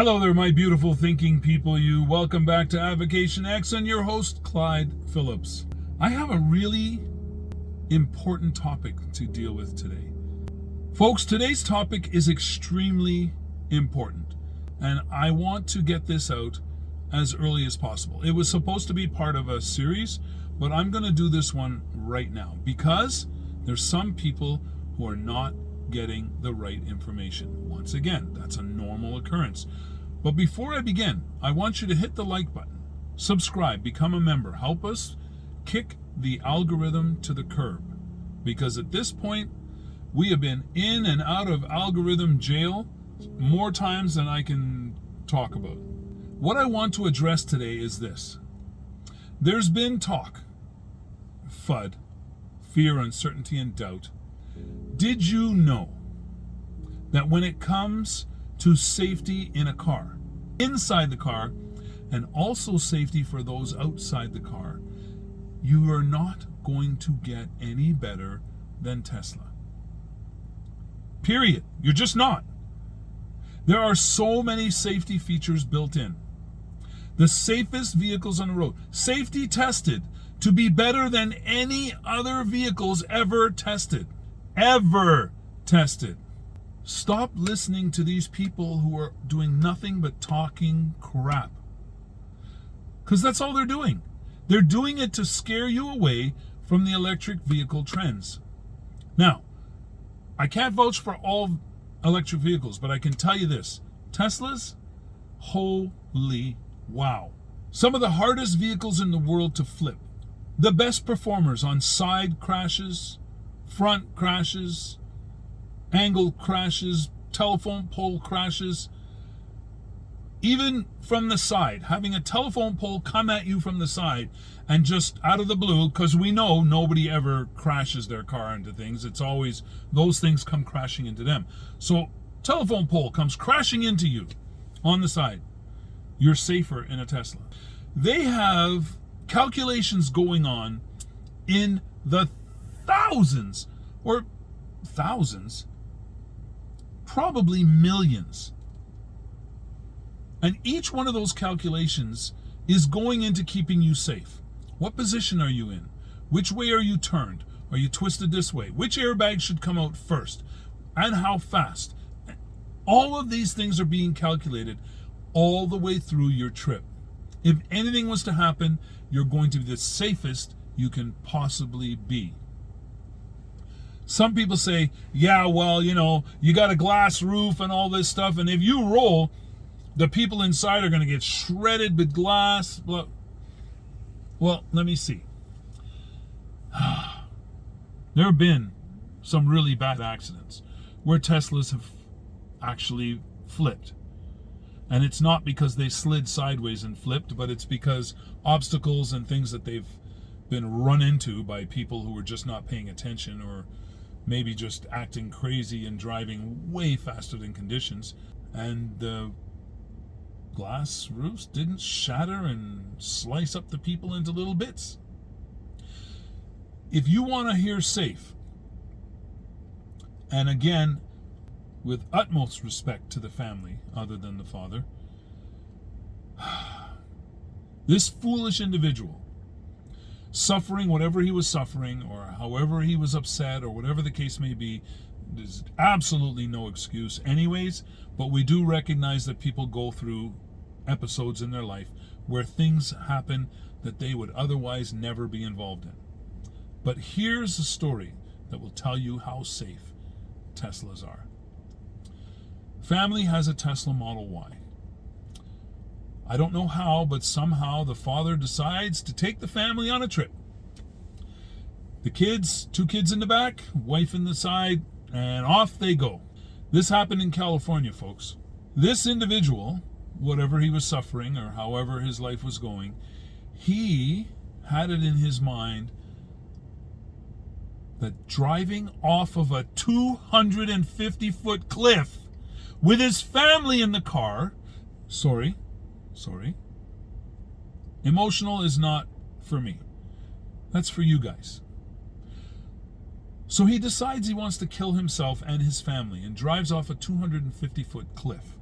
Hello there, my beautiful thinking people. Welcome back to Advocation X and your host, Clyde Phillips. I have a really important topic to deal with today. Folks, today's topic is extremely important, and I want to get this out as early as possible. It was supposed to be part of a series, but I'm going to do this one right now because there's some people who are not getting the right information. Once again, that's a normal occurrence. But before I begin, I want you to hit the like button, subscribe, become a member, help us kick the algorithm to the curb. Because at this point, we have been in and out of algorithm jail more times than I can talk about. What I want to address today is this. There's been talk, FUD, fear, uncertainty, and doubt. Did you know that when it comes to safety in a car, inside the car, and also safety for those outside the car, you are not going to get any better than Tesla? Period. You're just not. There are so many safety features built in. The safest vehicles on the road, safety tested to be better than any other vehicles ever tested. Ever tested. Stop listening to these people who are doing nothing but talking crap. Because that's all they're doing. They're doing it to scare you away from the electric vehicle trends. Now, I can't vouch for all electric vehicles, but I can tell you this. Teslas, holy wow. Some of the hardest vehicles in the world to flip. The best performers on side crashes, front crashes, angle crashes, telephone pole crashes, even from the side, having a telephone pole come at you from the side and just out of the blue, because we know nobody ever crashes their car into things. It's always those things come crashing into them. So telephone pole comes crashing into you on the side. You're safer in a Tesla. They have calculations going on in the thousands, probably millions. And each one of those calculations is going into keeping you safe. What position are you in? Which way are you turned? Are you twisted this way? Which airbag should come out first? And how fast? All of these things are being calculated all the way through your trip. If anything was to happen, you're going to be the safest you can possibly be. Some people say, yeah, well, you got a glass roof and all this stuff, and if you roll, the people inside are going to get shredded with glass. Well, let me see. There have been some really bad accidents where Teslas have actually flipped. And it's not because they slid sideways and flipped, but it's because obstacles and things that they've been run into by people who were just not paying attention, or maybe just acting crazy and driving way faster than conditions. And the glass roofs didn't shatter and slice up the people into little bits. If you want to hear safe, and again, with utmost respect to the family, other than the father, this foolish individual, suffering whatever he was suffering, or however he was upset, or whatever the case may be, there's absolutely no excuse anyways, but we do recognize that people go through episodes in their life where things happen that they would otherwise never be involved in. But here's a story that will tell you how safe Teslas are. Family has a Tesla Model Y. I don't know how, but somehow the father decides to take the family on a trip. The kids, 2 kids in the back, wife in the side, and off they go. This happened in California, folks. This individual, whatever he was suffering or however his life was going, he had it in his mind that driving off of a 250-foot cliff with his family in the car, sorry, emotional is not for me. That's for you guys. So he decides he wants to kill himself and his family and drives off a 250-foot cliff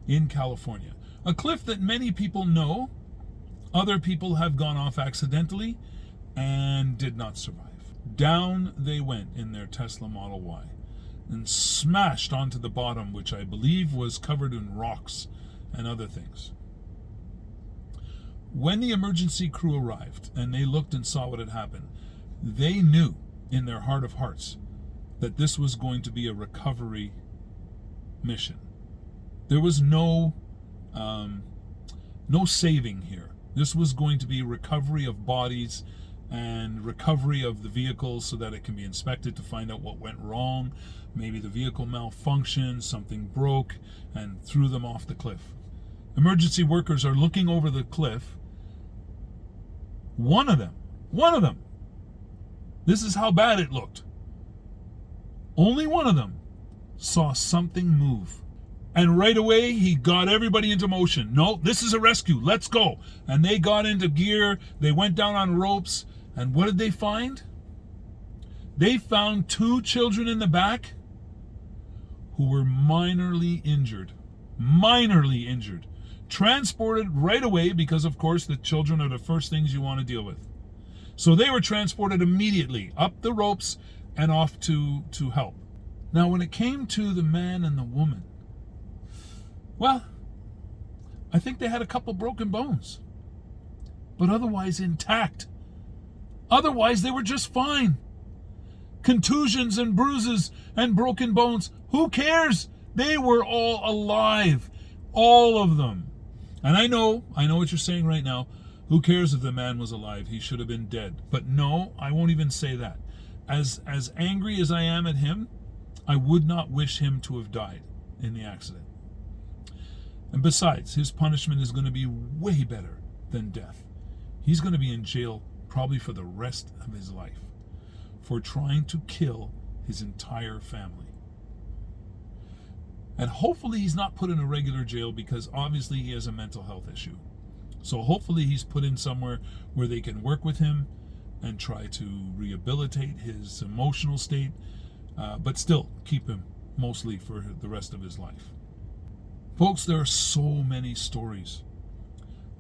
in California. A cliff that many people know. Other people have gone off accidentally and did not survive. Down they went in their Tesla Model Y and smashed onto the bottom, which I believe was covered in rocks and other things. When the emergency crew arrived and they looked and saw what had happened, they knew in their heart of hearts that this was going to be a recovery mission. There was no saving here. This was going to be recovery of bodies and recovery of the vehicle so that it can be inspected to find out what went wrong. Maybe the vehicle malfunctioned, something broke, and threw them off the cliff. Emergency workers are looking over the cliff. One of them, this is how bad it looked. Only one of them saw something move. And right away, he got everybody into motion. No, this is a rescue. Let's go. And they got into gear. They went down on ropes. And what did they find? They found 2 children in the back who were minorly injured. Minorly injured. Transported right away because, of course, the children are the first things you want to deal with. So they were transported immediately up the ropes and off to help. Now, when it came to the man and the woman, well, I think they had a couple broken bones, but otherwise intact. Otherwise, they were just fine. Contusions and bruises and broken bones, who cares? They were all alive, all of them. And I know what you're saying right now. Who cares if the man was alive? He should have been dead. But no, I won't even say that. As angry as I am at him, I would not wish him to have died in the accident. And besides, his punishment is going to be way better than death. He's going to be in jail probably for the rest of his life for trying to kill his entire family. And hopefully he's not put in a regular jail because obviously he has a mental health issue. So hopefully he's put in somewhere where they can work with him and try to rehabilitate his emotional state, but still keep him mostly for the rest of his life. Folks, there are so many stories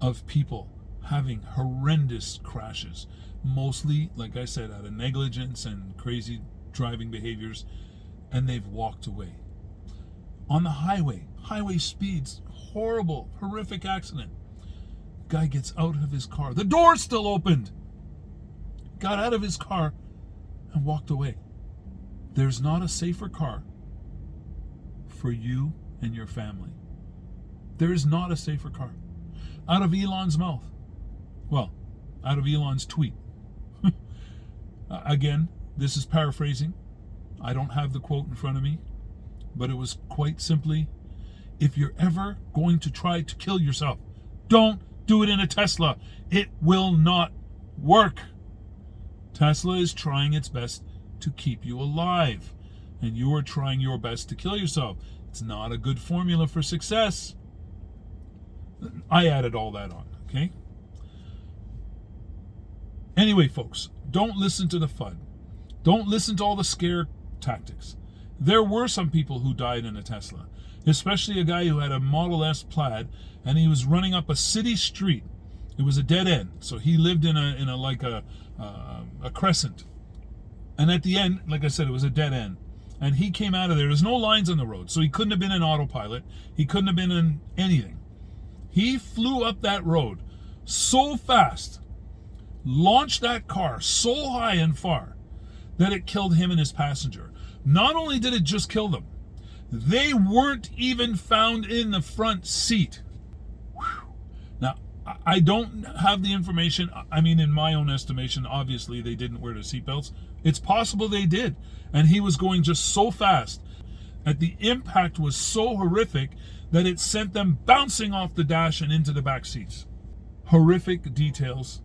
of people having horrendous crashes, mostly, like I said, out of negligence and crazy driving behaviors, and they've walked away. On the highway speeds, horrible, horrific accident. Guy gets out of his car. The door's still opened. Got out of his car and walked away. There's not a safer car for you and your family. There is not a safer car. Out of Elon's mouth. Well, out of Elon's tweet. Again, this is paraphrasing. I don't have the quote in front of me, but it was quite simply, if you're ever going to try to kill yourself, don't do it in a Tesla. It will not work. Tesla is trying its best to keep you alive, and you are trying your best to kill yourself. It's not a good formula for success. I added all that on, okay? Anyway, folks, don't listen to the FUD. Don't listen to all the scare tactics. There were some people who died in a Tesla, especially a guy who had a Model S Plaid, and he was running up a city street. It was a dead end, so he lived in a crescent. And at the end, like I said, it was a dead end. And he came out of there. There's no lines on the road, so he couldn't have been in autopilot. He couldn't have been in anything. He flew up that road so fast, launched that car so high and far, that it killed him and his passenger. Not only did it just kill them, they weren't even found in the front seat. Whew. Now, I don't have the information. I mean, in my own estimation, obviously they didn't wear the seatbelts. It's possible they did. And he was going just so fast that the impact was so horrific that it sent them bouncing off the dash and into the back seats. Horrific details.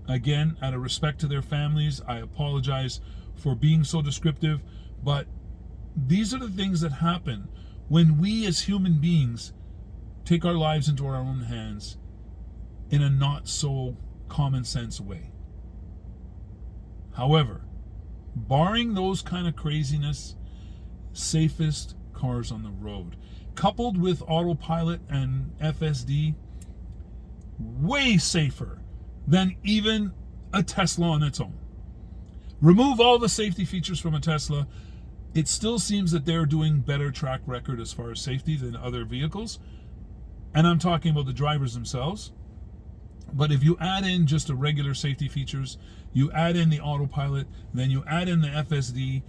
Again, out of respect to their families, I apologize for being so descriptive, but these are the things that happen when we as human beings take our lives into our own hands in a not so common sense way. However, barring those kind of craziness, safest cars on the road. coupled with autopilot and FSD, way safer than even a Tesla on its own. Remove all the safety features from a Tesla, it still seems that they're doing better track record as far as safety than other vehicles. And I'm talking about the drivers themselves. But if you add in just the regular safety features, you add in the autopilot, then you add in the FSD,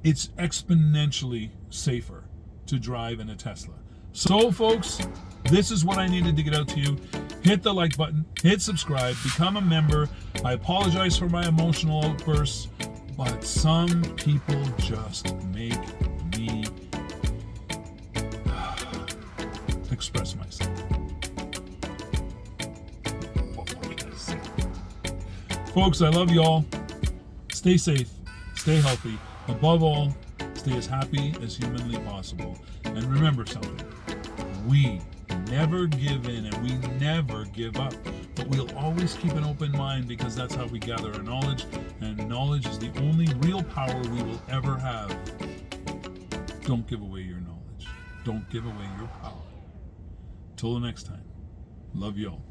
it's exponentially safer to drive in a Tesla. So folks, this is what I needed to get out to you. Hit the like button, hit subscribe, become a member. I apologize for my emotional outbursts, but some people just make me express myself. Folks, I love y'all. Stay safe, stay healthy. Above all, stay as happy as humanly possible. And remember something, we never give in and we never give up. But we'll always keep an open mind, because that's how we gather our knowledge. And knowledge is the only real power we will ever have. Don't give away your knowledge. Don't give away your power. Till the next time, love y'all.